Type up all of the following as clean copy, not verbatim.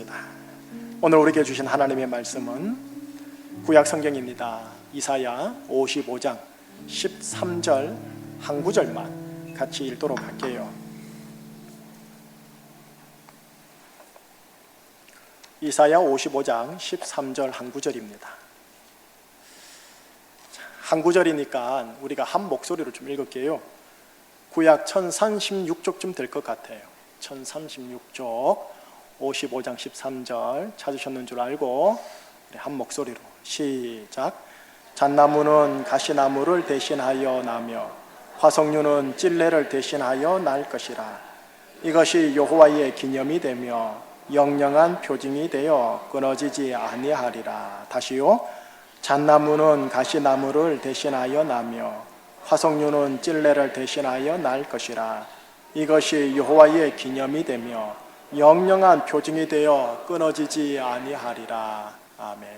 기도하겠습니다. 오늘 우리에게 주신 하나님의 말씀은 구약 성경입니다. 이사야 55장 13절 한 구절만 같이 읽도록 할게요. 이사야 55장 13절 한 구절입니다. 한 구절이니까 우리가 한 목소리로 좀 읽을게요. 구약 1036쪽쯤 될 것 같아요. 1036쪽 55장 13절 찾으셨는 줄 알고 우리 한 목소리로 시작. 잣나무는 가시나무를 대신하여 나며 화석류는 찔레를 대신하여 날 것이라. 이것이 여호와의 기념이 되며 영영한 표징이 되어 끊어지지 아니하리라. 다시요. 잣나무는 가시나무를 대신하여 나며 화석류는 찔레를 대신하여 날 것이라. 이것이 여호와의 기념이 되며 영영한 표징이 되어 끊어지지 아니하리라. 아멘.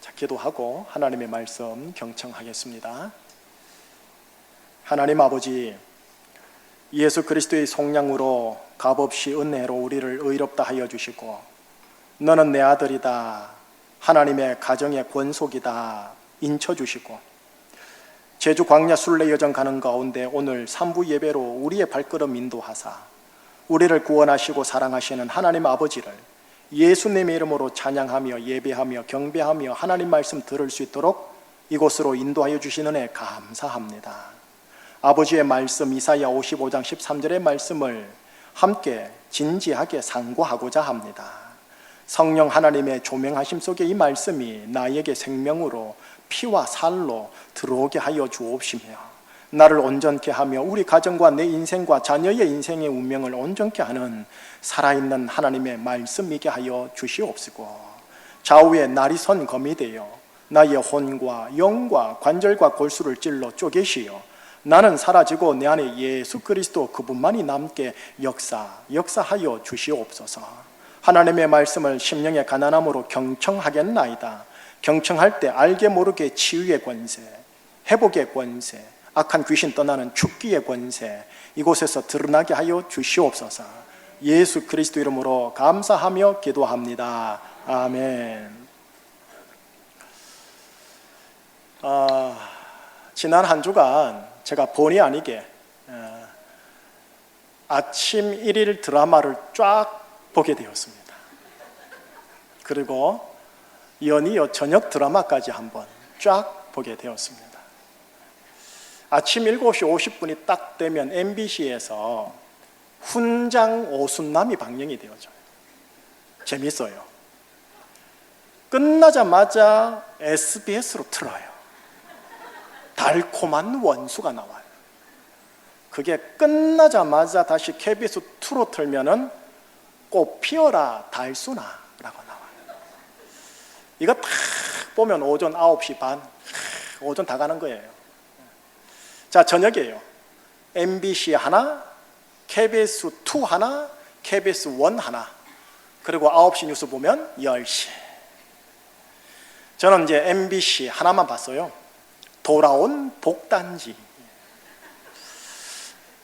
자, 기도하고 하나님의 말씀 경청하겠습니다. 하나님 아버지, 예수 그리스도의 속량으로 값없이 은혜로 우리를 의롭다 하여 주시고 너는 내 아들이다, 하나님의 가정의 권속이다 인쳐주시고 제주 광야 순례 여정 가는 가운데 오늘 3부 예배로 우리의 발걸음 인도하사 우리를 구원하시고 사랑하시는 하나님 아버지를 예수님의 이름으로 찬양하며 예배하며 경배하며 하나님 말씀 들을 수 있도록 이곳으로 인도하여 주시는 애 감사합니다. 아버지의 말씀 이사야 55장 13절의 말씀을 함께 진지하게 상고하고자 합니다. 성령 하나님의 조명하심 속에 이 말씀이 나에게 생명으로 피와 살로 들어오게 하여 주옵시며 나를 온전케 하며 우리 가정과 내 인생과 자녀의 인생의 운명을 온전케 하는 살아있는 하나님의 말씀이게 하여 주시옵시고 좌우에 날이 선 검이 되어 나의 혼과 영과 관절과 골수를 찔러 쪼개시어 나는 사라지고 내 안에 예수 그리스도 그분만이 남게 역사하여 주시옵소서. 하나님의 말씀을 심령의 가난함으로 경청하겠나이다. 경청할 때 알게 모르게 치유의 권세, 회복의 권세, 악한 귀신 떠나는 죽기의 권세 이곳에서 드러나게 하여 주시옵소서. 예수 그리스도 이름으로 감사하며 기도합니다. 아멘. 지난 한 주간 제가 본의 아니게 아침 1일 드라마를 쫙 보게 되었습니다. 그리고 연이어 저녁 드라마까지 한번 쫙 보게 되었습니다. 아침 7시 50분이 딱 되면 MBC에서 훈장 오순남이 방영이 되어져요. 재밌어요. 끝나자마자 SBS로 틀어요. 달콤한 원수가 나와요. 그게 끝나자마자 다시 KBS2로 틀면은 꽃 피어라 달수나 라고 나와요. 이거 딱 보면 오전 9시 반 오전 다 가는 거예요. 자, 저녁이에요. MBC 하나, KBS2 하나, KBS1 하나, 그리고 9시 뉴스 보면 10시. 저는 이제 MBC 하나만 봤어요. 돌아온 복단지.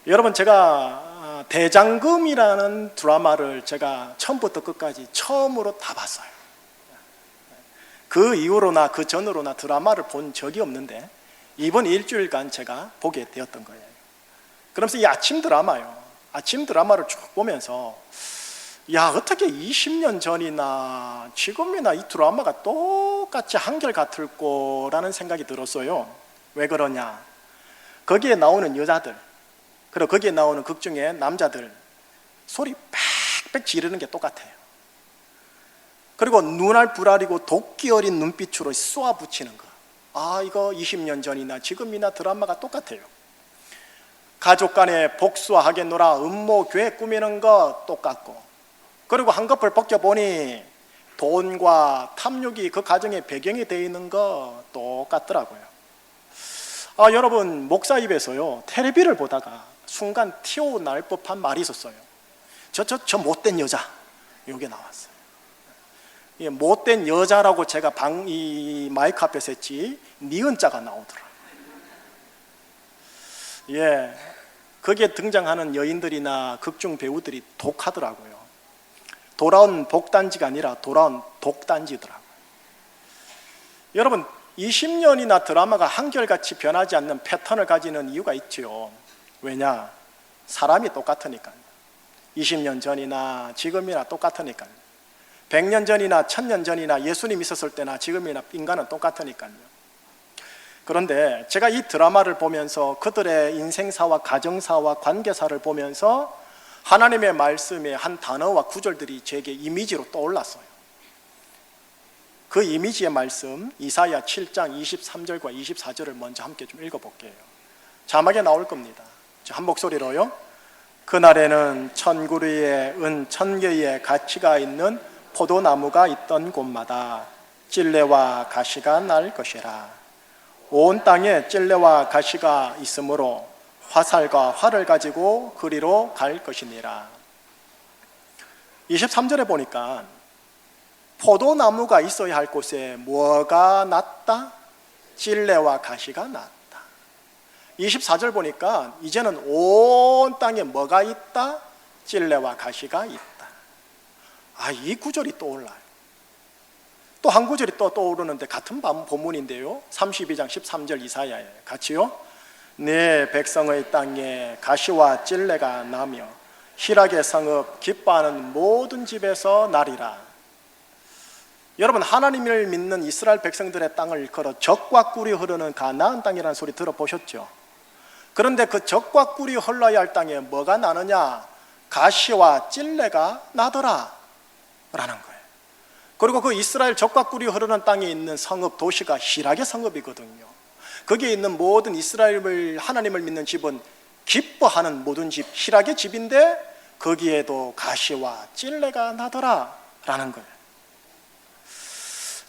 여러분, 제가 대장금이라는 드라마를 제가 처음부터 끝까지 처음으로 다 봤어요. 그 이후로나 그 전으로나 드라마를 본 적이 없는데 이번 일주일간 제가 보게 되었던 거예요. 그러면서 이 아침 드라마를 쭉 보면서 야, 어떻게 20년 전이나 지금이나 이 드라마가 똑같이 한결같을 거라는 생각이 들었어요. 왜 그러냐? 거기에 나오는 여자들, 그리고 거기에 나오는 극중의 남자들 소리 빽빽 지르는 게 똑같아요. 그리고 눈알 부라리고 도끼 어린 눈빛으로 쏘아붙이는 거. 아, 이거 20년 전이나 지금이나 드라마가 똑같아요. 가족 간에 복수하겠노라 음모 교회 꾸미는 거 똑같고, 그리고 한꺼풀 벗겨보니 돈과 탐욕이 그 가정의 배경이 되어 있는 거 똑같더라고요. 여러분, 목사 입에서요 텔레비를 보다가 순간 튀어나올 법한 말이 있었어요. 저 못된 여자, 이게 나왔어요. 못된 여자라고 제가 이 마이크 앞에서 했지 니은자가 나오더라. 거기에 등장하는 여인들이나 극중 배우들이 독하더라고요. 돌아온 복단지가 아니라 돌아온 독단지더라고요. 여러분, 20년이나 드라마가 한결같이 변하지 않는 패턴을 가지는 이유가 있죠. 왜냐? 사람이 똑같으니까요. 20년 전이나 지금이나 똑같으니까요. 100년 전이나 1000년 전이나 예수님 있었을 때나 지금이나 인간은 똑같으니까요. 그런데 제가 이 드라마를 보면서 그들의 인생사와 가정사와 관계사를 보면서 하나님의 말씀의 한 단어와 구절들이 제게 이미지로 떠올랐어요. 그 이미지의 말씀 이사야 7장 23절과 24절을 먼저 함께 좀 읽어볼게요. 자막에 나올 겁니다. 한 목소리로요. 그날에는 천구리에 은 1000개의 가치가 있는 포도나무가 있던 곳마다 찔레와 가시가 날 것이라. 온 땅에 찔레와 가시가 있으므로 화살과 활을 가지고 그리로 갈 것이니라. 23절에 보니까 포도나무가 있어야 할 곳에 뭐가 났다? 찔레와 가시가 났다. 24절 보니까 이제는 온 땅에 뭐가 있다? 찔레와 가시가 있다. 이 구절이 떠올라요. 또 한 구절이 또 떠오르는데 같은 본문인데요. 32장 13절 이사야에 같이요. 내 백성의 땅에 가시와 찔레가 나며 희락의 성읍 기뻐하는 모든 집에서 나리라. 여러분, 하나님을 믿는 이스라엘 백성들의 땅을 걸어 젖과 꿀이 흐르는 가나안 땅이라는 소리 들어보셨죠? 그런데 그 젖과 꿀이 흘러야 할 땅에 뭐가 나느냐? 가시와 찔레가 나더라 라는 거예요. 그리고 그 이스라엘 젖과 꿀이 흐르는 땅에 있는 성읍, 도시가 희락의 성읍이거든요. 거기에 있는 모든 이스라엘을 하나님을 믿는 집은 기뻐하는 모든 집, 희락의 집인데 거기에도 가시와 찔레가 나더라 라는 거예요.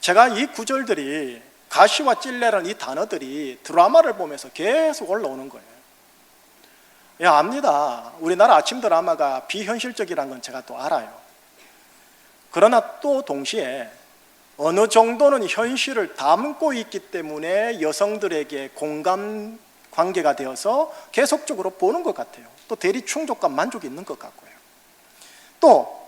제가 이 구절들이, 가시와 찔레라는 이 단어들이 드라마를 보면서 계속 올라오는 거예요. 압니다. 우리나라 아침 드라마가 비현실적이라는 건 제가 또 알아요. 그러나 또 동시에 어느 정도는 현실을 담고 있기 때문에 여성들에게 공감 관계가 되어서 계속적으로 보는 것 같아요. 또 대리 충족과 만족이 있는 것 같고요. 또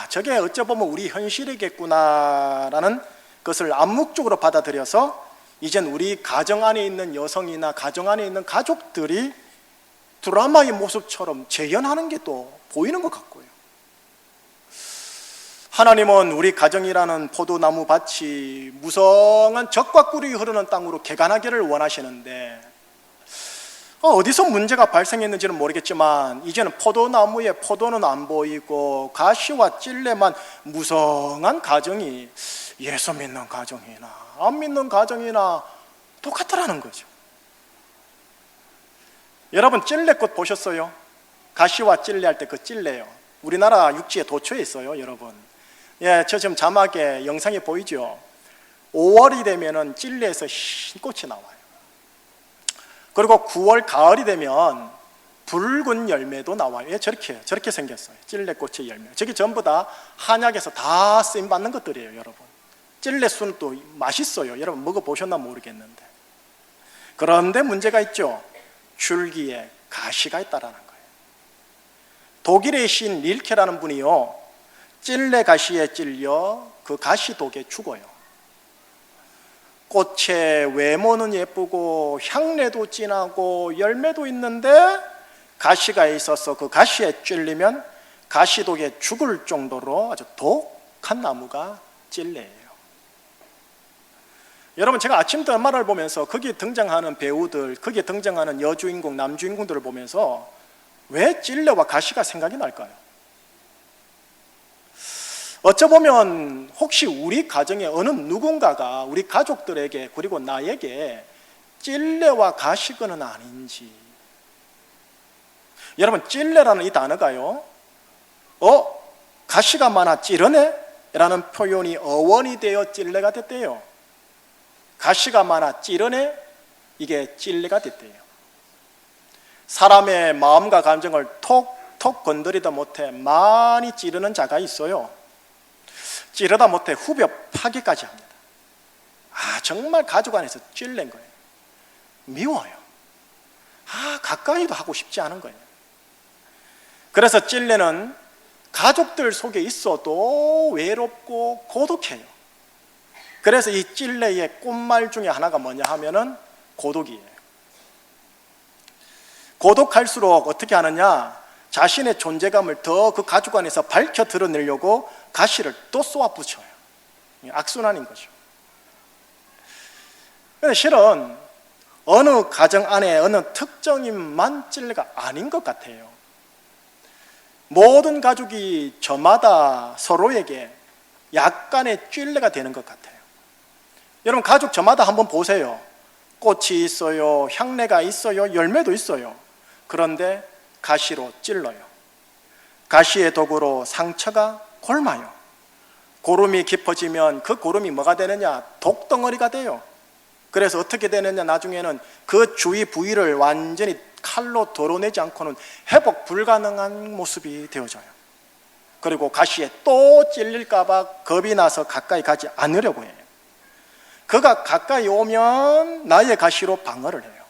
저게 어쩌보면 우리 현실이겠구나라는 것을 암묵적으로 받아들여서 이젠 우리 가정 안에 있는 여성이나 가정 안에 있는 가족들이 드라마의 모습처럼 재현하는 게 또 보이는 것 같고요. 하나님은 우리 가정이라는 포도나무 밭이 무성한 젖과 꿀이 흐르는 땅으로 개간하기를 원하시는데 어디서 문제가 발생했는지는 모르겠지만 이제는 포도나무에 포도는 안 보이고 가시와 찔레만 무성한 가정이 예수 믿는 가정이나 안 믿는 가정이나 똑같더라는 거죠. 여러분, 찔레꽃 보셨어요? 가시와 찔레 할 때 그 찔레요. 우리나라 육지에 도초에 있어요, 여러분. 저 지금 자막에 영상이 보이죠? 5월이 되면은 찔레에서 흰 꽃이 나와요. 그리고 9월 가을이 되면 붉은 열매도 나와요. 저렇게 생겼어요. 찔레꽃의 열매. 저게 전부 다 한약에서 다 쓰임 받는 것들이에요, 여러분. 찔레순은 또 맛있어요. 여러분 먹어보셨나 모르겠는데. 그런데 문제가 있죠. 줄기에 가시가 있다라는 거예요. 독일의 시인 릴케라는 분이요, 찔레 가시에 찔려 그 가시독에 죽어요. 꽃의 외모는 예쁘고 향내도 진하고 열매도 있는데 가시가 있어서 그 가시에 찔리면 가시독에 죽을 정도로 아주 독한 나무가 찔레예요. 여러분, 제가 아침 드라마를 보면서 거기에 등장하는 배우들, 거기에 등장하는 여주인공, 남주인공들을 보면서 왜 찔레와 가시가 생각이 날까요? 어쩌보면 혹시 우리 가정에 어느 누군가가 우리 가족들에게 그리고 나에게 찔레와 가시건은 아닌지. 여러분, 찔레라는 이 단어가요, 가시가 많아 찌르네? 라는 표현이 어원이 되어 찔레가 됐대요. 가시가 많아 찌르네? 이게 찔레가 됐대요. 사람의 마음과 감정을 톡톡 건드리다 못해 많이 찌르는 자가 있어요. 찌르다 못해 후벼 파기까지 합니다. 정말 가족 안에서 찔린 거예요. 미워요. 가까이도 하고 싶지 않은 거예요. 그래서 찔레는 가족들 속에 있어도 외롭고 고독해요. 그래서 이 찔레의 꽃말 중에 하나가 뭐냐 하면은 고독이에요. 고독할수록 어떻게 하느냐, 자신의 존재감을 더 그 가족 안에서 밝혀 드러내려고 가시를 또 쏘아 붙여요. 악순환인 거죠. 근데 실은 어느 가정 안에 어느 특정인만 찔레가 아닌 것 같아요. 모든 가족이 저마다 서로에게 약간의 찔레가 되는 것 같아요. 여러분, 가족 저마다 한번 보세요. 꽃이 있어요, 향내가 있어요, 열매도 있어요. 그런데 가시로 찔러요. 가시의 독으로 상처가 골마요. 고름이 깊어지면 그 고름이 뭐가 되느냐? 독덩어리가 돼요. 그래서 어떻게 되느냐? 나중에는 그 주위 부위를 완전히 칼로 덜어내지 않고는 회복 불가능한 모습이 되어져요. 그리고 가시에 또 찔릴까 봐 겁이 나서 가까이 가지 않으려고 해요. 그가 가까이 오면 나의 가시로 방어를 해요.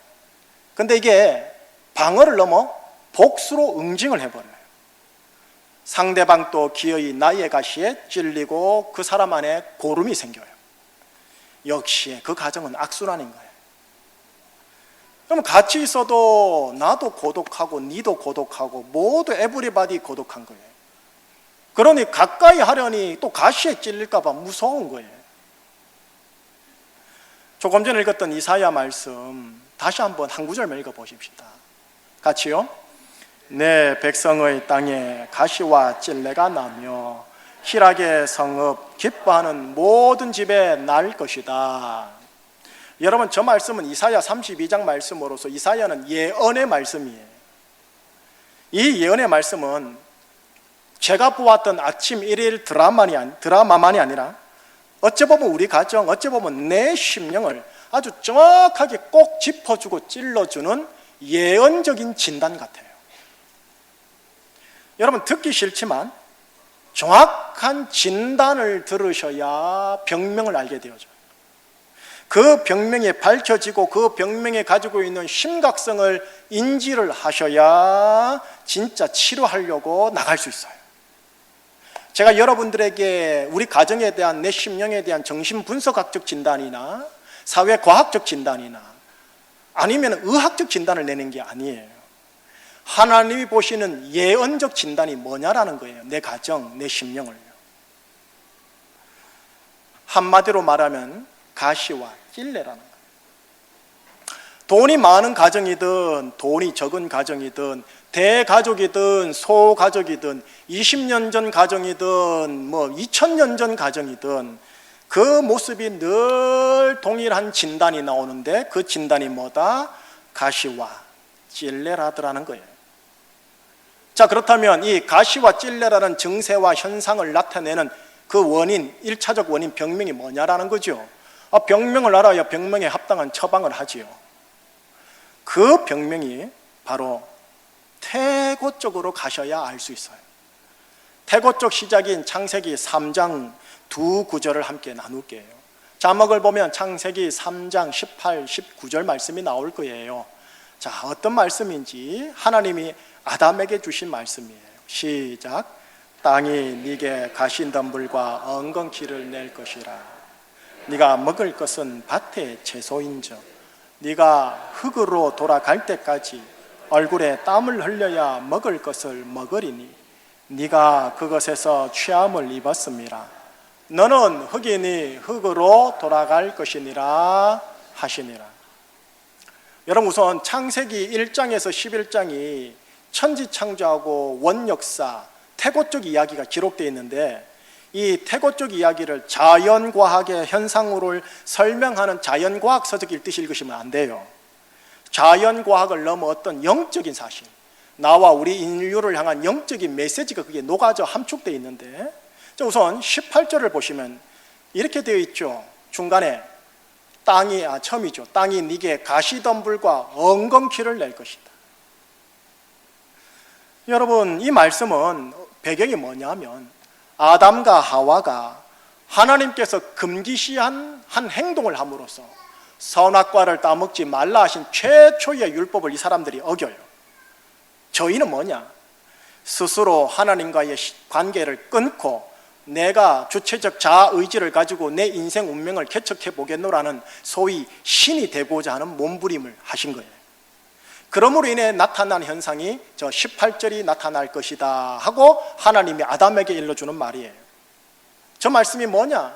근데 이게 방어를 넘어 복수로 응징을 해버려요. 상대방도 기어이 나의 가시에 찔리고 그 사람 안에 고름이 생겨요. 역시 그 가정은 악순환인 거예요. 그럼 같이 있어도 나도 고독하고 니도 고독하고 모두 에브리바디 고독한 거예요. 그러니 가까이 하려니 또 가시에 찔릴까 봐 무서운 거예요. 조금 전에 읽었던 이사야 말씀 다시 한번 한 구절만 읽어보십시다. 같이요. 내 백성의 땅에 가시와 찔레가 나며 희락의 성읍 기뻐하는 모든 집에 날 것이다. 여러분, 저 말씀은 이사야 32장 말씀으로서 이사야는 예언의 말씀이에요. 이 예언의 말씀은 제가 보았던 아침 일일 드라마만이 아니라 어찌 보면 우리 가정, 어찌 보면 내 심령을 아주 정확하게 꼭 짚어주고 찔러주는 예언적인 진단 같아요. 여러분, 듣기 싫지만 정확한 진단을 들으셔야 병명을 알게 되어져요. 그 병명이 밝혀지고 그 병명에 가지고 있는 심각성을 인지를 하셔야 진짜 치료하려고 나갈 수 있어요. 제가 여러분들에게 우리 가정에 대한, 내 심령에 대한 정신분석학적 진단이나 사회과학적 진단이나 아니면 의학적 진단을 내는 게 아니에요. 하나님이 보시는 예언적 진단이 뭐냐라는 거예요. 내 가정, 내 심령을요. 한마디로 말하면 가시와 찔레라는 거예요. 돈이 많은 가정이든 돈이 적은 가정이든 대가족이든 소가족이든 20년 전 가정이든 2000년 전 가정이든 그 모습이 늘 동일한 진단이 나오는데 그 진단이 뭐다? 가시와 찔레라더라는 거예요. 자, 그렇다면 이 가시와 찔레라는 증세와 현상을 나타내는 그 원인, 1차적 원인, 병명이 뭐냐라는 거죠. 병명을 알아야 병명에 합당한 처방을 하지요. 그 병명이 바로 태고 쪽으로 가셔야 알 수 있어요. 태고 쪽 시작인 창세기 3장 두 구절을 함께 나눌게요. 자막을 보면 창세기 3장 18, 19절 말씀이 나올 거예요. 자, 어떤 말씀인지 하나님이 아담에게 주신 말씀이에요. 시작. 땅이 네게 가시덤불과 엉겅퀴를 낼 것이라. 네가 먹을 것은 밭의 채소인즉 네가 흙으로 돌아갈 때까지 얼굴에 땀을 흘려야 먹을 것을 먹으리니 네가 그것에서 취함을 입었음이라. 너는 흙이니 흙으로 돌아갈 것이니라 하시니라. 여러분, 우선 창세기 1장에서 11장이 천지창조하고 원역사, 태고 쪽 이야기가 기록되어 있는데 이 태고 쪽 이야기를 자연과학의 현상으로 설명하는 자연과학 서적 읽듯이 읽으시면 안 돼요. 자연과학을 넘어 어떤 영적인 사실, 나와 우리 인류를 향한 영적인 메시지가 그게 녹아져 함축되어 있는데, 우선 18절을 보시면 이렇게 되어 있죠. 중간에 땅이, 처음이죠. 땅이 네게 가시덤불과 엉겅퀴를 낼 것이다. 여러분, 이 말씀은 배경이 뭐냐면 아담과 하와가 하나님께서 금기시한 한 행동을 함으로써 선악과를 따먹지 말라 하신 최초의 율법을 이 사람들이 어겨요. 저희는 뭐냐? 스스로 하나님과의 관계를 끊고 내가 주체적 자아의지를 가지고 내 인생 운명을 개척해 보겠노라는 소위 신이 되고자 하는 몸부림을 하신 거예요. 그러므로 인해 나타난 현상이 저 18절이 나타날 것이다 하고 하나님이 아담에게 일러주는 말이에요. 저 말씀이 뭐냐?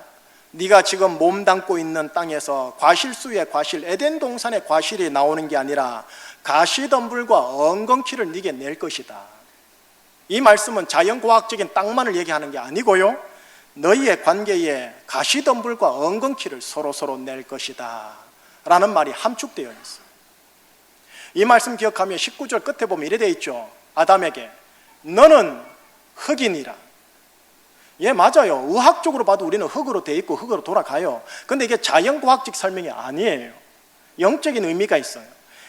네가 지금 몸담고 있는 땅에서 과실수의 과실, 에덴 동산의 과실이 나오는 게 아니라 가시덤불과 엉겅퀴를 네게 낼 것이다. 이 말씀은 자연과학적인 땅만을 얘기하는 게 아니고요, 너희의 관계에 가시덤불과 엉겅퀴를 서로 낼 것이다 라는 말이 함축되어 있어요. 이 말씀 기억하면 19절 끝에 보면 이래 되어 있죠. 아담에게 너는 흙이니라. 예, 맞아요. 의학적으로 봐도 우리는 흙으로 되어 있고 흙으로 돌아가요. 근데 이게 자연과학적 설명이 아니에요. 영적인 의미가 있어요.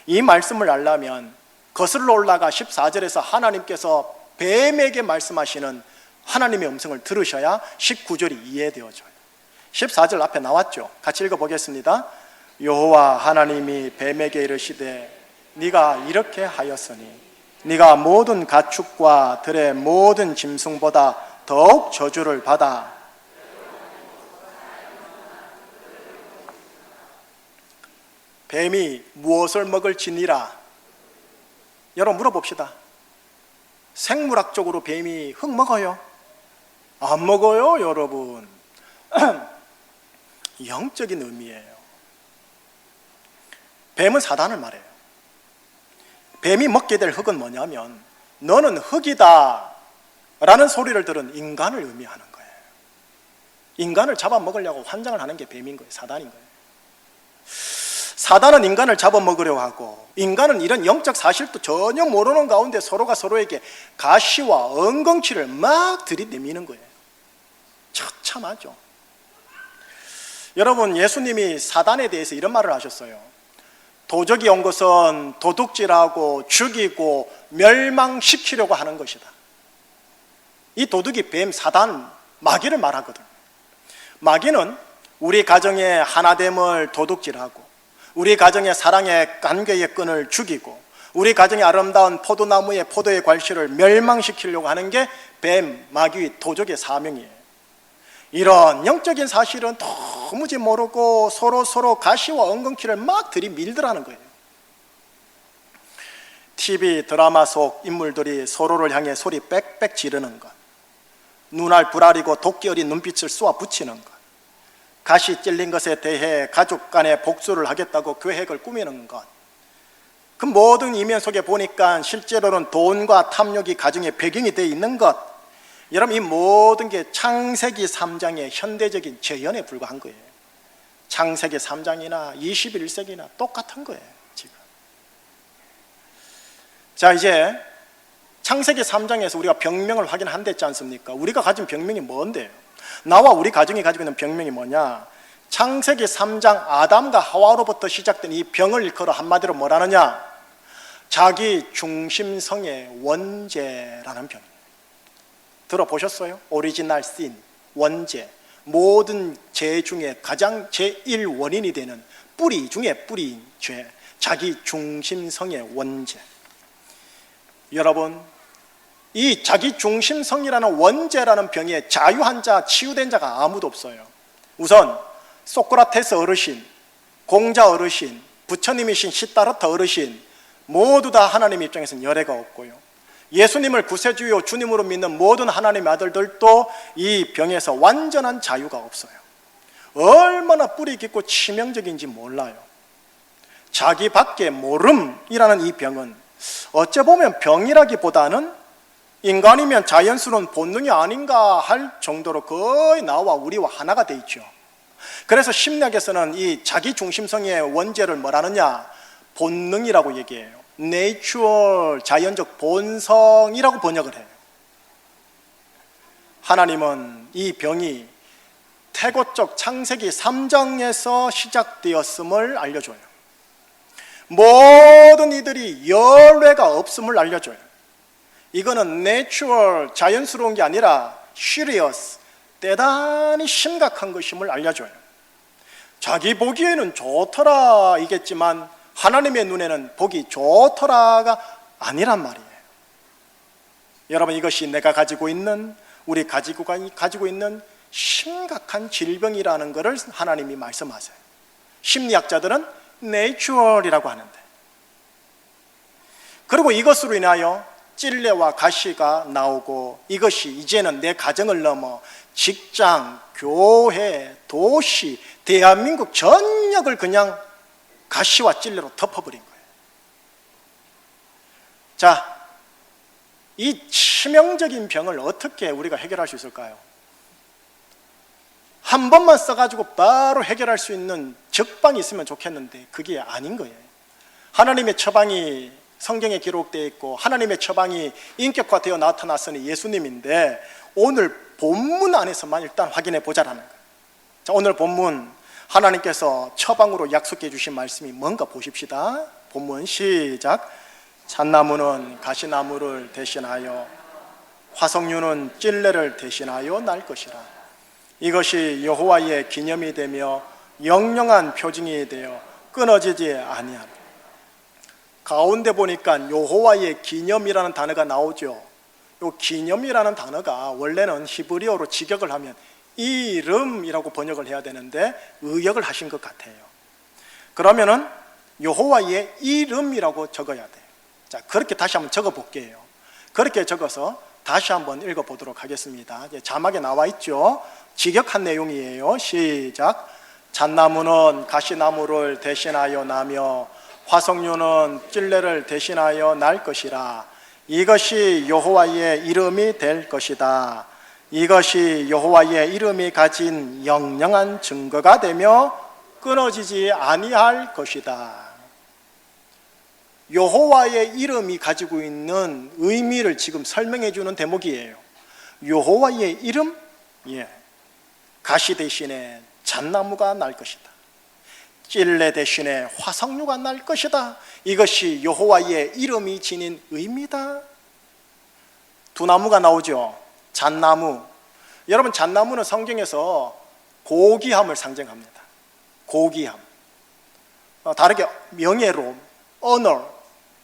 이 말씀을 알려면 거슬러 올라가 14절에서 하나님께서 뱀에게 말씀하시는 하나님의 음성을 들으셔야 19절이 이해되어져요. 14절 앞에 나왔죠. 같이 읽어보겠습니다. 여호와 하나님이 뱀에게 이르시되 네가 이렇게 하였으니 네가 모든 가축과 들의 모든 짐승보다 더욱 저주를 받아 뱀이 무엇을 먹을지니라. 여러분 물어봅시다. 생물학적으로 뱀이 흙 먹어요? 안 먹어요, 여러분. 영적인 의미예요. 뱀은 사단을 말해요. 뱀이 먹게 될 흙은 뭐냐면 너는 흙이다 라는 소리를 들은 인간을 의미하는 거예요. 인간을 잡아먹으려고 환장을 하는 게 뱀인 거예요. 사단인 거예요. 사단은 인간을 잡아먹으려고 하고 인간은 이런 영적 사실도 전혀 모르는 가운데 서로가 서로에게 가시와 엉겅퀴를 막 들이내미는 거예요. 처참하죠. 여러분, 예수님이 사단에 대해서 이런 말을 하셨어요. 도적이 온 것은 도둑질하고 죽이고 멸망시키려고 하는 것이다. 이 도둑이 뱀, 사단, 마귀를 말하거든. 마귀는 우리 가정의 하나됨을 도둑질하고 우리 가정의 사랑의 관계의 끈을 죽이고 우리 가정의 아름다운 포도나무의 포도의 괄실을 멸망시키려고 하는 게 뱀, 마귀, 도적의 사명이에요. 이런 영적인 사실은 도무지 모르고 서로 가시와 엉겅퀴를 막 들이밀더라는 거예요. TV 드라마 속 인물들이 서로를 향해 소리 빽빽 지르는 것, 눈알 부라리고 도끼 어린 눈빛을 쏘아 붙이는 것, 가시 찔린 것에 대해 가족 간에 복수를 하겠다고 계획을 꾸미는 것, 그 모든 이면 속에 보니까 실제로는 돈과 탐욕이 가정의 배경이 되어 있는 것, 여러분 이 모든 게 창세기 3장의 현대적인 재현에 불과한 거예요. 창세기 3장이나 21세기나 똑같은 거예요 지금. 자, 이제 창세기 3장에서 우리가 병명을 확인한댔지 않습니까? 우리가 가진 병명이 뭔데요? 나와 우리 가정이 가지고 있는 병명이 뭐냐? 창세기 3장 아담과 하와로부터 시작된 이 병을 일컬어 한마디로 뭐라느냐? 자기 중심성의 원죄라는 병이에요. 들어보셨어요? 오리지널 신, 원죄. 모든 죄 중에 가장 제1원인이 되는 뿌리 중에 뿌리인 죄, 자기 중심성의 원죄. 여러분, 이 자기 중심성이라는 원죄라는 병에 자유한 자, 치유된 자가 아무도 없어요. 우선 소크라테스 어르신, 공자 어르신, 부처님이신 시다르타 어르신 모두 다 하나님 입장에서는 열애가 없고요, 예수님을 구세주요 주님으로 믿는 모든 하나님의 아들들도 이 병에서 완전한 자유가 없어요. 얼마나 뿌리 깊고 치명적인지 몰라요. 자기밖에 모름이라는 이 병은 어째 보면 병이라기보다는 인간이면 자연스러운 본능이 아닌가 할 정도로 거의 나와 우리와 하나가 돼 있죠. 그래서 심리학에서는 이 자기 중심성의 원죄를 뭐라느냐? 본능이라고 얘기해요. 내추럴, 자연적 본성이라고 번역을 해요. 하나님은 이 병이 태고적 창세기 3장에서 시작되었음을 알려줘요. 모든 이들이 열외가 없음을 알려줘요. 이거는 내추럴, 자연스러운 게 아니라 시리어스, 대단히 심각한 것임을 알려줘요. 자기 보기에는 좋더라 이겠지만 하나님의 눈에는 보기 좋더라가 아니란 말이에요. 여러분, 이것이 내가 가지고 있는, 우리 가지고 있는 심각한 질병이라는 것을 하나님이 말씀하세요. 심리학자들은 내추럴이라고 하는데, 그리고 이것으로 인하여 찔레와 가시가 나오고, 이것이 이제는 내 가정을 넘어 직장, 교회, 도시, 대한민국 전역을 그냥 가시와 찔레로 덮어버린 거예요. 자, 이 치명적인 병을 어떻게 우리가 해결할 수 있을까요? 한 번만 써가지고 바로 해결할 수 있는 적방이 있으면 좋겠는데 그게 아닌 거예요. 하나님의 처방이 성경에 기록되어 있고, 하나님의 처방이 인격화되어 나타났으니 예수님인데, 오늘 본문 안에서만 일단 확인해 보자라는 거예요. 자, 오늘 본문 하나님께서 처방으로 약속해 주신 말씀이 뭔가 보십시다. 본문 시작. 잣나무는 가시나무를 대신하여, 화석류는 찔레를 대신하여 날 것이라. 이것이 여호와의 기념이 되며 영영한 표징이 되어 끊어지지 아니하라. 가운데 보니까 여호와의 기념이라는 단어가 나오죠. 이 기념이라는 단어가 원래는 히브리어로 직역을 하면 이름이라고 번역을 해야 되는데 의역을 하신 것 같아요. 그러면은 여호와의 이름이라고 적어야 돼요. 자, 그렇게 다시 한번 적어 볼게요. 그렇게 적어서 다시 한번 읽어 보도록 하겠습니다. 자막에 나와 있죠. 직역한 내용이에요. 시작. 잣나무는 가시나무를 대신하여 나며 화석류는 찔레를 대신하여 날 것이라. 이것이 여호와의 이름이 될 것이다. 이것이 여호와의 이름이 가진 영영한 증거가 되며 끊어지지 아니할 것이다. 여호와의 이름이 가지고 있는 의미를 지금 설명해 주는 대목이에요. 여호와의 이름? 예. 가시 대신에 잣나무가 날 것이다. 찔레 대신에 화석류가 날 것이다. 이것이 여호와의 이름이 지닌 의미다. 두 나무가 나오죠. 잣나무. 여러분, 잣나무는 성경에서 고귀함을 상징합니다. 고귀함. 다르게 명예로움, honor,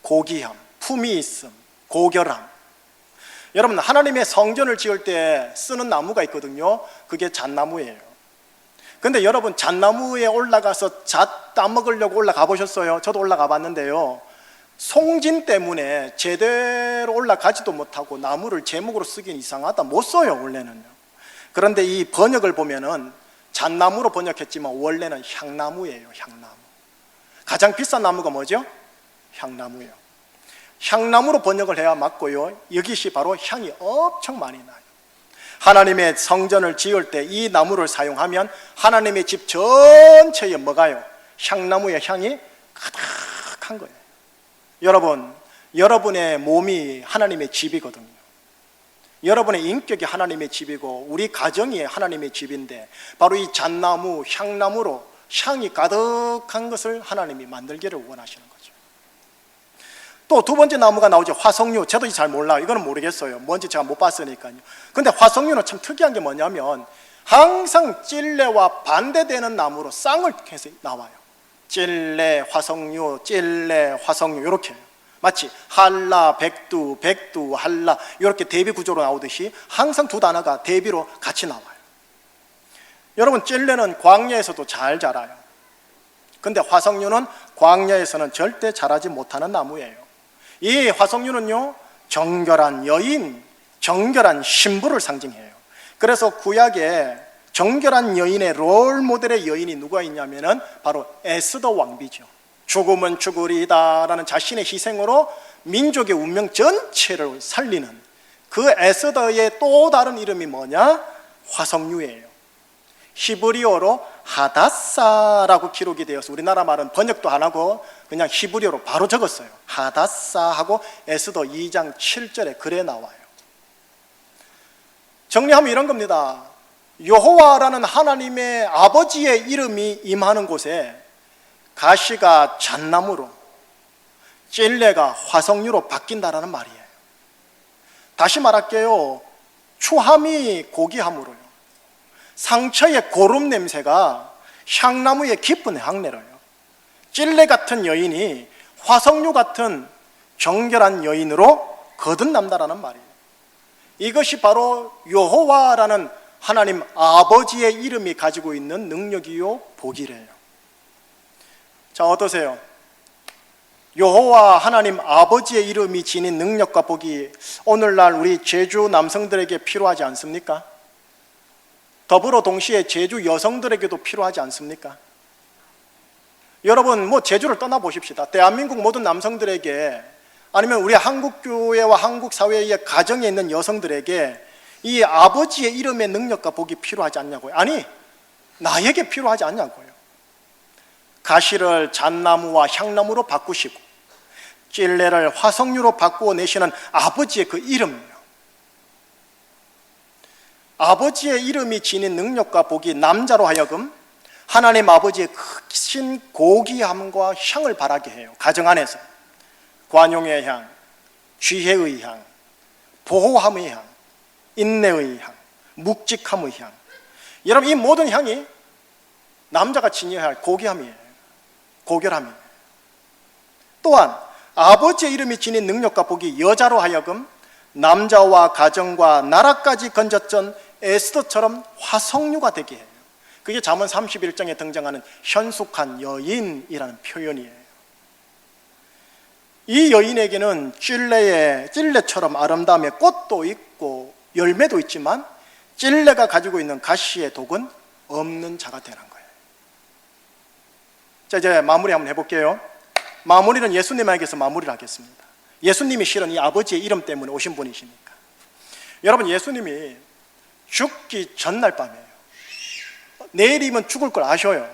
고귀함, 품위 있음, 고결함. 여러분, 하나님의 성전을 지을 때 쓰는 나무가 있거든요. 그게 잣나무예요. 근데 여러분, 잣나무에 올라가서 잣 따먹으려고 올라가 보셨어요? 저도 올라가 봤는데요, 송진 때문에 제대로 올라가지도 못하고 나무를 제목으로 쓰긴 이상하다, 못 써요 원래는요. 그런데 이 번역을 보면은 잣나무로 번역했지만 원래는 향나무예요. 향나무. 가장 비싼 나무가 뭐죠? 향나무예요. 향나무로 번역을 해야 맞고요, 여기시 바로 향이 엄청 많이 나요. 하나님의 성전을 지을 때 이 나무를 사용하면 하나님의 집 전체에 뭐가요? 향나무의 향이 가득한 거예요. 여러분, 여러분의 몸이 하나님의 집이거든요. 여러분의 인격이 하나님의 집이고 우리 가정이 하나님의 집인데, 바로 이 잣나무, 향나무로 향이 가득한 것을 하나님이 만들기를 원하시는 거죠. 또 두 번째 나무가 나오죠. 화석류. 저도 잘 몰라요. 이거는 모르겠어요. 뭔지 제가 못 봤으니까요. 근데 화석류는 참 특이한 게 뭐냐면 항상 찔레와 반대되는 나무로 쌍을 해서 나와요. 찔레, 화석류, 찔레, 화석류, 이렇게. 마치 한라, 백두, 백두, 한라, 이렇게 대비 구조로 나오듯이 항상 두 단어가 대비로 같이 나와요. 여러분, 찔레는 광야에서도 잘 자라요. 근데 화석류는 광야에서는 절대 자라지 못하는 나무예요. 이 화석류는요, 정결한 여인, 정결한 신부를 상징해요. 그래서 구약에 정결한 여인의 롤 모델의 여인이 누가 있냐면은 바로 에스더 왕비죠. 죽으면 죽으리다 라는 자신의 희생으로 민족의 운명 전체를 살리는 그 에스더의 또 다른 이름이 뭐냐? 화석류예요. 히브리어로 하다사라고 기록이 되어서 우리나라 말은 번역도 안 하고 그냥 히브리어로 바로 적었어요. 하다사하고 에스더 2장 7절에 그래 나와요. 정리하면 이런 겁니다. 여호와라는 하나님의 아버지의 이름이 임하는 곳에 가시가 잣나무로, 찔레가 화석류로 바뀐다라는 말이에요. 다시 말할게요. 추함이 고귀함으로요, 상처의 고름 냄새가 향나무의 깊은 향내로요, 찔레 같은 여인이 화석류 같은 정결한 여인으로 거듭난다라는 말이에요. 이것이 바로 여호와라는 하나님 아버지의 이름이 가지고 있는 능력이요 복이래요. 자, 어떠세요? 여호와 하나님 아버지의 이름이 지닌 능력과 복이 오늘날 우리 제주 남성들에게 필요하지 않습니까? 더불어 동시에 제주 여성들에게도 필요하지 않습니까? 여러분, 제주를 떠나보십시다. 대한민국 모든 남성들에게, 아니면 우리 한국교회와 한국사회의 가정에 있는 여성들에게 이 아버지의 이름의 능력과 복이 필요하지 않냐고요. 아니, 나에게 필요하지 않냐고요. 가시를 잣나무와 향나무로 바꾸시고 찔레를 화석류로 바꾸어 내시는 아버지의 그 이름이요. 아버지의 이름이 지닌 능력과 복이 남자로 하여금 하나님 아버지의 크신 고귀함과 향을 바라게 해요. 가정 안에서 관용의 향, 지혜의 향, 보호함의 향, 인내의 향, 묵직함의 향. 여러분, 이 모든 향이 남자가 지녀야 할 고귀함이에요. 고결함이에요. 또한 아버지의 이름이 지닌 능력과 복이 여자로 하여금 남자와 가정과 나라까지 건졌던 에스더처럼 화석류가 되게 해요. 그게 잠언 31장에 등장하는 현숙한 여인이라는 표현이에요. 이 여인에게는 찔레처럼 아름다움의 꽃도 있고 열매도 있지만 찔레가 가지고 있는 가시의 독은 없는 자가 되는 거예요. 자, 이제 마무리 한번 해볼게요. 마무리는 예수님에게서 마무리를 하겠습니다. 예수님이 실은 이 아버지의 이름 때문에 오신 분이시니까. 여러분, 예수님이 죽기 전날 밤이에요. 내일이면 죽을 걸 아셔요.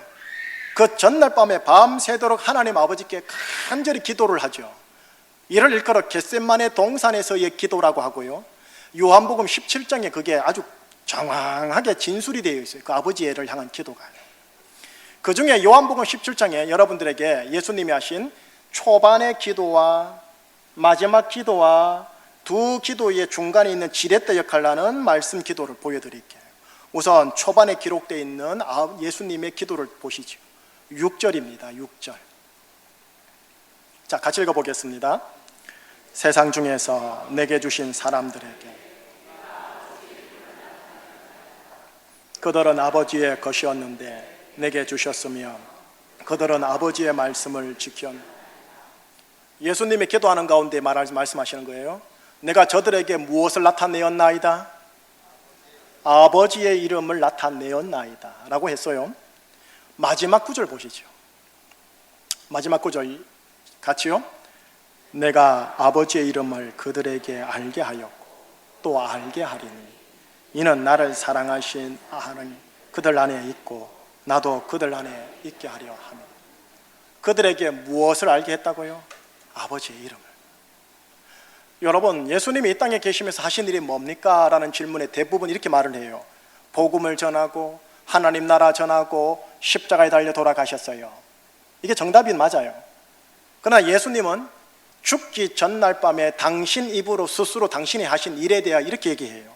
그 전날 밤에 밤새도록 하나님 아버지께 간절히 기도를 하죠. 이를 일컬어 겟세마네 동산에서의 기도라고 하고요, 요한복음 17장에 그게 아주 정확하게 진술이 되어 있어요. 그 아버지를 향한 기도가요. 그 중에 요한복음 17장에 여러분들에게 예수님이 하신 초반의 기도와 마지막 기도와 두 기도의 중간에 있는 지렛대 역할을 하는 말씀 기도를 보여드릴게요. 우선 초반에 기록되어 있는 예수님의 기도를 보시죠. 6절입니다. 6절. 자, 같이 읽어보겠습니다. 세상 중에서 내게 주신 사람들에게 그들은 아버지의 것이었는데 내게 주셨으며 그들은 아버지의 말씀을 지켰네. 예수님이 기도하는 가운데 말씀하시는 거예요. 내가 저들에게 무엇을 나타내었나이다? 아버지의 이름을 나타내었나이다 라고 했어요. 마지막 구절 보시죠. 마지막 구절 같이요. 내가 아버지의 이름을 그들에게 알게 하였고 또 알게 하리니 이는 나를 사랑하신 하나님 그들 안에 있고 나도 그들 안에 있게 하려 하며. 그들에게 무엇을 알게 했다고요? 아버지의 이름을. 여러분, 예수님이 이 땅에 계시면서 하신 일이 뭡니까? 라는 질문에 대부분 이렇게 말을 해요. 복음을 전하고 하나님 나라 전하고 십자가에 달려 돌아가셨어요. 이게 정답이 맞아요. 그러나 예수님은 죽기 전날 밤에 당신 입으로 스스로 당신이 하신 일에 대해 이렇게 얘기해요.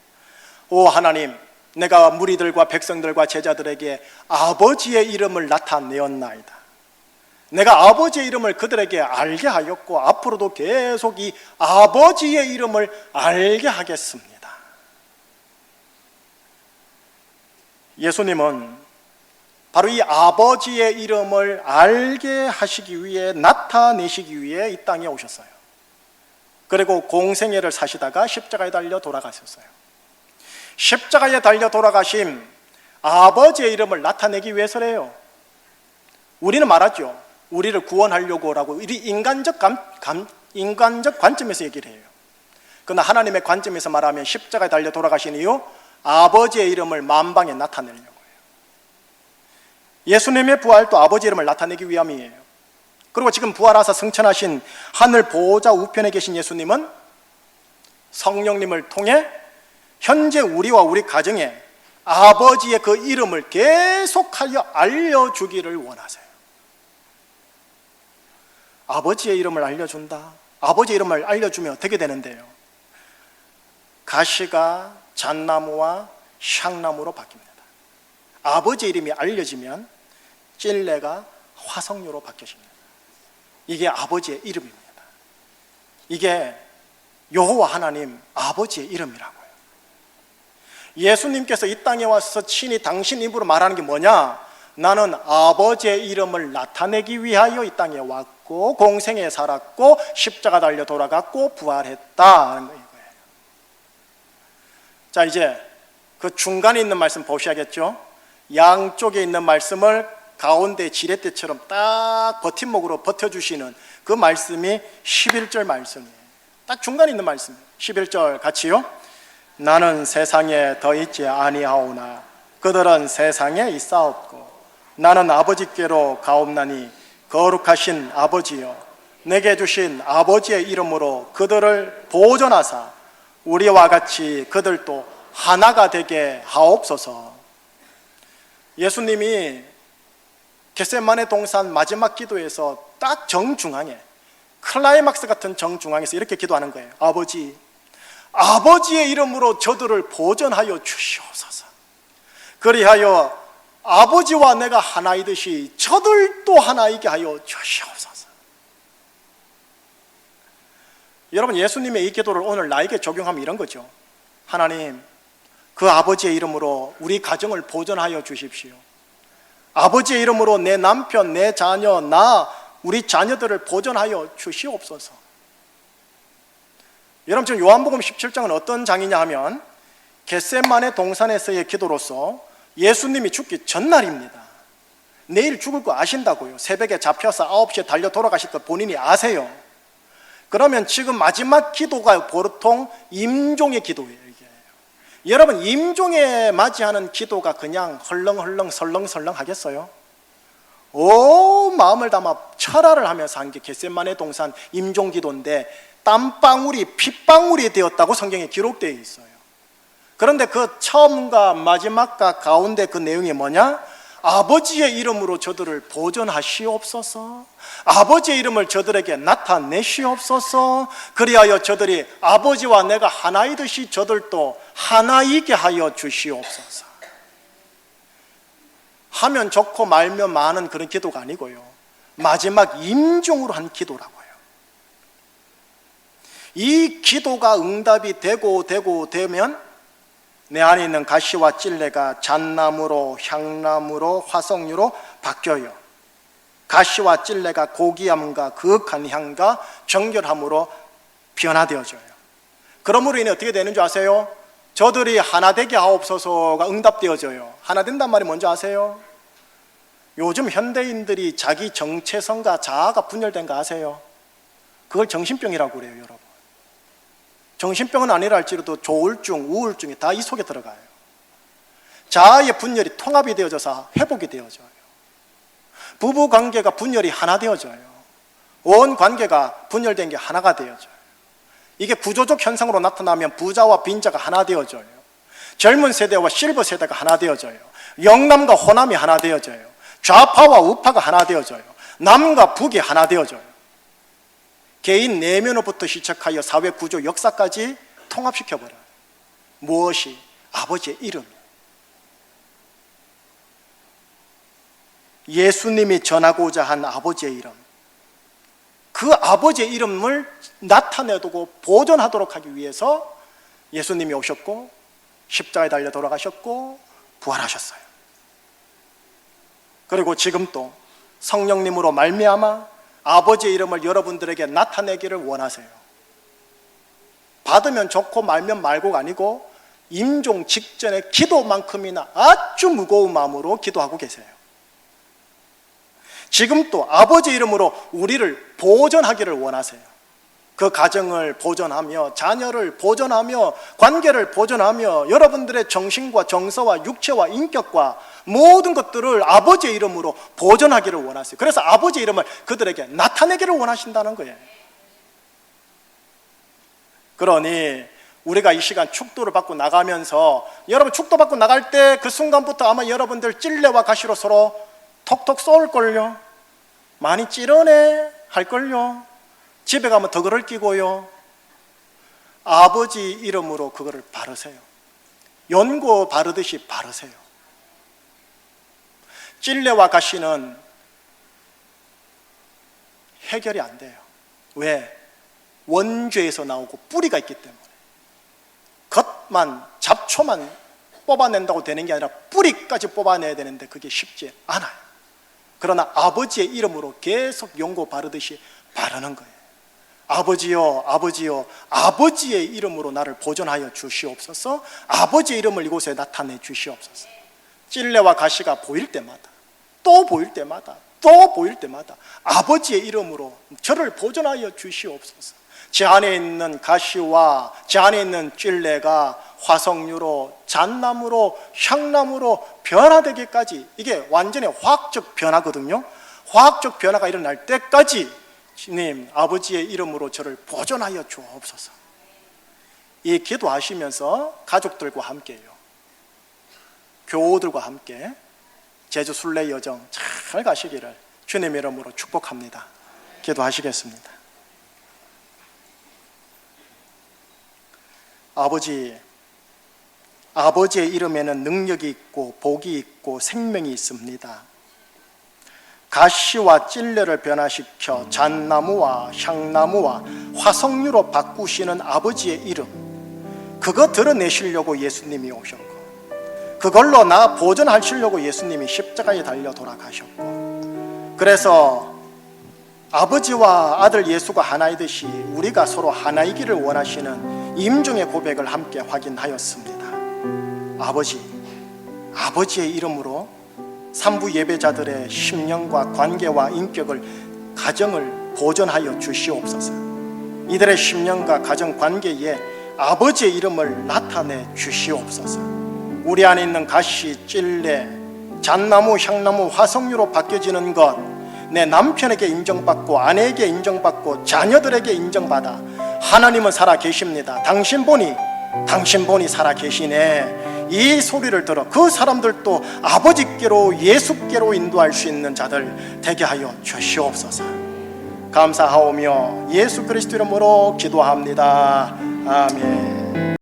오 하나님, 내가 무리들과 백성들과 제자들에게 아버지의 이름을 나타내었나이다. 내가 아버지의 이름을 그들에게 알게 하였고 앞으로도 계속 이 아버지의 이름을 알게 하겠습니다. 예수님은 바로 이 아버지의 이름을 알게 하시기 위해, 나타내시기 위해 이 땅에 오셨어요. 그리고 공생애를 사시다가 십자가에 달려 돌아가셨어요. 십자가에 달려 돌아가심 아버지의 이름을 나타내기 위해서래요. 우리는 말하죠. 우리를 구원하려고 라고 우리 인간적 관점에서 얘기를 해요. 그러나 하나님의 관점에서 말하면 십자가에 달려 돌아가신 이유 아버지의 이름을 만방에 나타내려고 해요. 예수님의 부활도 아버지의 이름을 나타내기 위함이에요. 그리고 지금 부활하사 승천하신 하늘 보호자 우편에 계신 예수님은 성령님을 통해 현재 우리와 우리 가정에 아버지의 그 이름을 계속하여 알려주기를 원하세요. 아버지의 이름을 알려준다. 아버지의 이름을 알려주면 어떻게 되는데요? 가시가 잣나무와 향나무로 바뀝니다. 아버지의 이름이 알려지면 찔레가 화석류로 바뀌어집니다. 이게 아버지의 이름입니다. 이게 여호와 하나님 아버지의 이름이라고요. 예수님께서 이 땅에 와서 친히 당신 입으로 말하는 게 뭐냐? 나는 아버지의 이름을 나타내기 위하여 이 땅에 왔고 공생에 살았고 십자가 달려 돌아갔고 부활했다는 거예요. 자, 이제 그 중간에 있는 말씀 보셔야겠죠? 양쪽에 있는 말씀을 가운데 지렛대처럼 딱 버팀목으로 버텨주시는 그 말씀이 11절 말씀이에요. 딱 중간에 있는 말씀. 11절 같이요. 나는 세상에 더 있지 아니하오나 그들은 세상에 있사옵고 나는 아버지께로 가옵나니 거룩하신 아버지여 내게 주신 아버지의 이름으로 그들을 보존하사 우리와 같이 그들도 하나가 되게 하옵소서. 예수님이 겟세마네 동산 마지막 기도에서 딱 정중앙에 클라이막스 같은 정중앙에서 이렇게 기도하는 거예요. 아버지, 아버지의 이름으로 저들을 보존하여 주시옵소서. 그리하여 아버지와 내가 하나이듯이 저들도 하나이게 하여 주시옵소서. 여러분, 예수님의 이 기도를 오늘 나에게 적용하면 이런 거죠. 하나님, 그 아버지의 이름으로 우리 가정을 보존하여 주십시오. 아버지의 이름으로 내 남편, 내 자녀, 우리 자녀들을 보존하여 주시옵소서. 여러분, 지금 요한복음 17장은 어떤 장이냐 하면 겟세마네 동산에서의 기도로서 예수님이 죽기 전날입니다. 내일 죽을 거 아신다고요. 새벽에 잡혀서 9시에 달려 돌아가실 거 본인이 아세요. 그러면 지금 마지막 기도가 보통 임종의 기도예요. 이게. 여러분, 임종에 맞이하는 기도가 그냥 헐렁헐렁 설렁설렁 하겠어요? 온 마음을 담아 철화를 하면서 한 게 겟세마네 동산 임종 기도인데 땀방울이 핏방울이 되었다고 성경에 기록되어 있어요. 그런데 그 처음과 마지막과 가운데 그 내용이 뭐냐? 아버지의 이름으로 저들을 보존하시옵소서. 아버지의 이름을 저들에게 나타내시옵소서. 그리하여 저들이 아버지와 내가 하나이듯이 저들도 하나이게 하여 주시옵소서. 하면 좋고 말면 많은 그런 기도가 아니고요, 마지막 임종으로 한 기도라고요. 이 기도가 응답이 되면 내 안에 있는 가시와 찔레가 잣나무로, 향나무로, 화석류로 바뀌어요. 가시와 찔레가 고귀함과 그윽한 향과 정결함으로 변화되어져요. 그러므로 인해 어떻게 되는 줄 아세요? 저들이 하나 되게 하옵소서가 응답되어져요. 하나 된단 말이 뭔지 아세요? 요즘 현대인들이 자기 정체성과 자아가 분열된 거 아세요? 그걸 정신병이라고 그래요, 여러분. 정신병은 아니라 할지라도 조울증, 우울증이 다 이 속에 들어가요. 자아의 분열이 통합이 되어져서 회복이 되어져요. 부부 관계가 분열이 하나 되어져요. 온 관계가 분열된 게 하나가 되어져요. 이게 구조적 현상으로 나타나면 부자와 빈자가 하나 되어져요. 젊은 세대와 실버 세대가 하나 되어져요. 영남과 호남이 하나 되어져요. 좌파와 우파가 하나 되어져요. 남과 북이 하나 되어져요. 개인 내면으로부터 시작하여 사회 구조 역사까지 통합시켜버려요. 무엇이? 아버지의 이름. 예수님이 전하고자 한 아버지의 이름, 그 아버지의 이름을 나타내두고 보존하도록 하기 위해서 예수님이 오셨고 십자가에 달려 돌아가셨고 부활하셨어요. 그리고 지금 또 성령님으로 말미암아 아버지의 이름을 여러분들에게 나타내기를 원하세요. 받으면 좋고 말면 말고가 아니고 임종 직전에 기도만큼이나 아주 무거운 마음으로 기도하고 계세요. 지금 또 아버지 이름으로 우리를 보존하기를 원하세요. 그 가정을 보존하며 자녀를 보존하며 관계를 보존하며 여러분들의 정신과 정서와 육체와 인격과 모든 것들을 아버지의 이름으로 보존하기를 원하세요. 그래서 아버지의 이름을 그들에게 나타내기를 원하신다는 거예요. 그러니 우리가 이 시간 축도를 받고 나가면서, 여러분 축도 받고 나갈 때 그 순간부터 아마 여러분들 찔레와 가시로 서로 톡톡 쏠걸요. 많이 찌르네 할걸요. 집에 가면 더 그럴 끼고요. 아버지 이름으로 그거를 바르세요. 연고 바르듯이 바르세요. 찔레와 가시는 해결이 안 돼요. 왜? 원죄에서 나오고 뿌리가 있기 때문에. 겉만, 잡초만 뽑아낸다고 되는 게 아니라 뿌리까지 뽑아내야 되는데 그게 쉽지 않아요. 그러나 아버지의 이름으로 계속 용고 바르듯이 바르는 거예요. 아버지요, 아버지요, 아버지의 이름으로 나를 보존하여 주시옵소서. 아버지의 이름을 이곳에 나타내 주시옵소서. 찔레와 가시가 보일 때마다, 또 보일 때마다, 또 보일 때마다 아버지의 이름으로 저를 보존하여 주시옵소서. 제 안에 있는 가시와 제 안에 있는 찔레가 화석류로, 잣나무로, 향나무로 변화되기까지, 이게 완전히 화학적 변화거든요. 화학적 변화가 일어날 때까지 주님 아버지의 이름으로 저를 보존하여 주옵소서. 이 기도하시면서 가족들과 함께요, 교우들과 함께 제주 순례 여정 잘 가시기를 주님 이름으로 축복합니다. 기도하시겠습니다. 아버지, 아버지의 이름에는 능력이 있고 복이 있고 생명이 있습니다. 가시와 찔레를 변화시켜 잣나무와 향나무와 화석류로 바꾸시는 아버지의 이름, 그거 드러내시려고 예수님이 오셨고, 그걸로 나 보존하시려고 예수님이 십자가에 달려 돌아가셨고, 그래서 아버지와 아들 예수가 하나이듯이 우리가 서로 하나이기를 원하시는 임종의 고백을 함께 확인하였습니다. 아버지, 아버지의 이름으로 산부 예배자들의 심령과 관계와 인격을, 가정을 보존하여 주시옵소서. 이들의 심령과 가정 관계에 아버지의 이름을 나타내 주시옵소서. 우리 안에 있는 가시, 찔레, 잣나무, 향나무, 화석류로 바뀌어지는 것, 내 남편에게 인정받고 아내에게 인정받고 자녀들에게 인정받아 하나님은 살아 계십니다. 당신 본이 살아 계시네. 이 소리를 들어 그 사람들도 아버지께로, 예수께로 인도할 수 있는 자들 되게 하여 주시옵소서. 감사하오며 예수 그리스도 이름으로 기도합니다. 아멘.